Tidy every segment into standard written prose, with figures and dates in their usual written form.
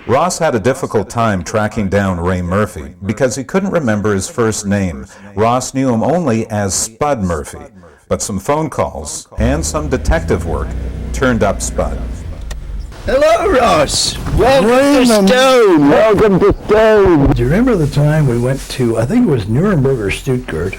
Ross had a difficult time tracking down Ray Murphy because he couldn't remember his first name. Ross knew him only as Spud Murphy, but some phone calls and some detective work turned up Spud. Hello, Ross. Welcome Raymond. to Stone. Welcome to Stone. Do you remember the time we went to, I think it was Nuremberg or Stuttgart,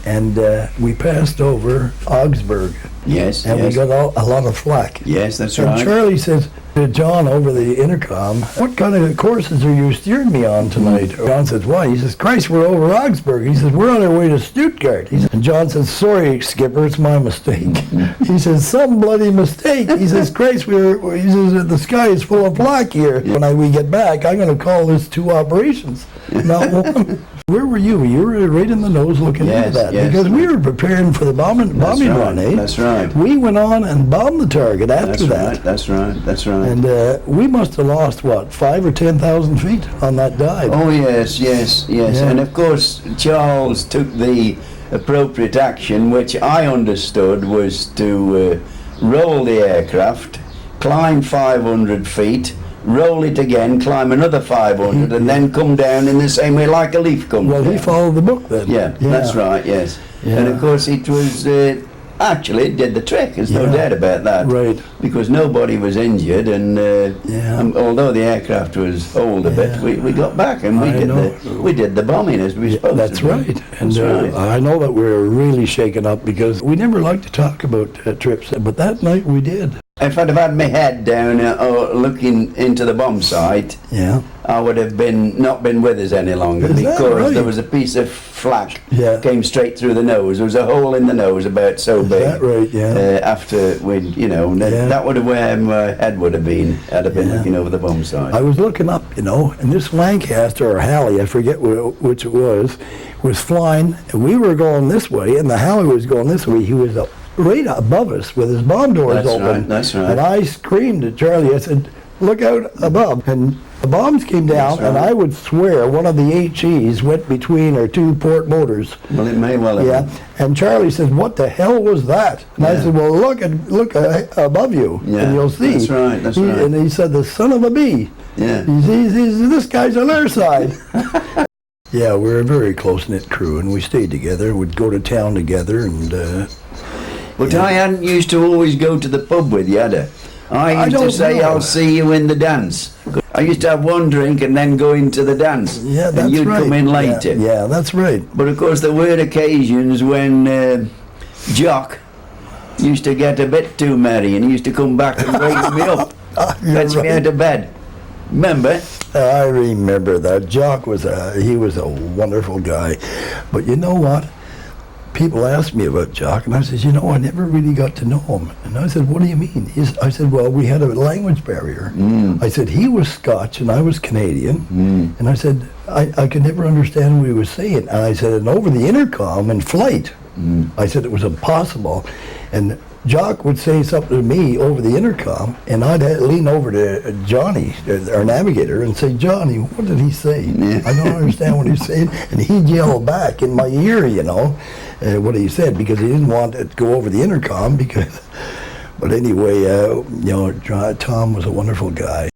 and we passed over Augsburg, Yes, and yes. we got a lot of flack. Yes, that's And right. Charlie says to John over the intercom, "What kind of courses are you steering me on tonight?" John says, "Why?" He says, "Christ, we're over Augsburg." He says, "We're on our way to Stuttgart." And John says, "Sorry, skipper, it's my mistake." He says, "Some bloody mistake." He says, "Christ, he says, the sky is full of black here. When we get back, I'm going to call this 2 operations, not one." Where were you? You were right in the nose looking into Yes, that, yes. because we were preparing for the bombing That's run, right, eh? that's right. We went on and bombed the target after That's that. right, that's right, that's right. And we must have lost, what, 5,000 or 10,000 feet on that dive. Oh, yes, yes, yes. Yeah. And of course, Charles took the appropriate action, which I understood was to roll the aircraft, climb 500 feet, roll it again, climb another 500, and then come down in the same way like a leaf comes Well, down. he followed the book then. Yeah, that's right, yes. Yeah. And of course it was, actually it did the trick, there's no Yeah. doubt about that. Right. Because nobody was injured, and Yeah. although the aircraft was old a bit, we got back and I know. we did the bombing as we supposed That's to. right. And That's right. I know that we were really shaken up because we never liked to talk about trips, but that night we did. If I'd have had my head down looking into the bomb site, Yeah. I would have not been with us any longer, Is that because right? there was a piece of flak Yeah. came straight through the nose. There was a hole in the nose about so Is big. that right? Yeah. After we, Yeah. that would have where my head would have been. I'd have been Yeah. looking over the bomb site. I was looking up, and this Lancaster or Halley, I forget which it was flying, and we were going this way, and the Halley was going this way. He was right above us with his bomb doors That's open. right, that's right. And I screamed at Charlie, I said, "Look out above." And the bombs came down, That's right. and I would swear one of the HEs went between our 2 port motors. Well, it may well have Yeah, been. and Charlie says, "What the hell was that?" And I Yeah. said, "Well, look above you, Yeah, and you'll see." that's right, that's He- right. And he said, "The son of a bee." Yeah. This guy's on our side. Yeah, we're a very close-knit crew, and we stayed together. We'd go to town together, and But I hadn't used to always go to the pub with you, had I? I used to don't say, know. "I'll see you in the dance." I used to have one drink and then go into the dance. yeah, that's and you'd right. come in later. Yeah, that's right. But of course, there were occasions when Jock used to get a bit too merry, and he used to come back and wake me up, You're fetch me right. out of bed. Remember? I remember that. Jock was he was a wonderful guy, but you know what? People asked me about Jock, and I said, I never really got to know him. And I said, "What do you mean?" I said, "Well, we had a language barrier." I said, "He was Scotch and I was Canadian." And I said, I could never understand what he was saying. And I said, and over the intercom in flight, I said it was impossible. And Jock would say something to me over the intercom, and I'd lean over to Johnny, our navigator, and say, "Johnny, what did he say? I don't understand what he's saying." And he'd yell back in my ear, what he said, because he didn't want it to go over the intercom. But anyway, Tom was a wonderful guy.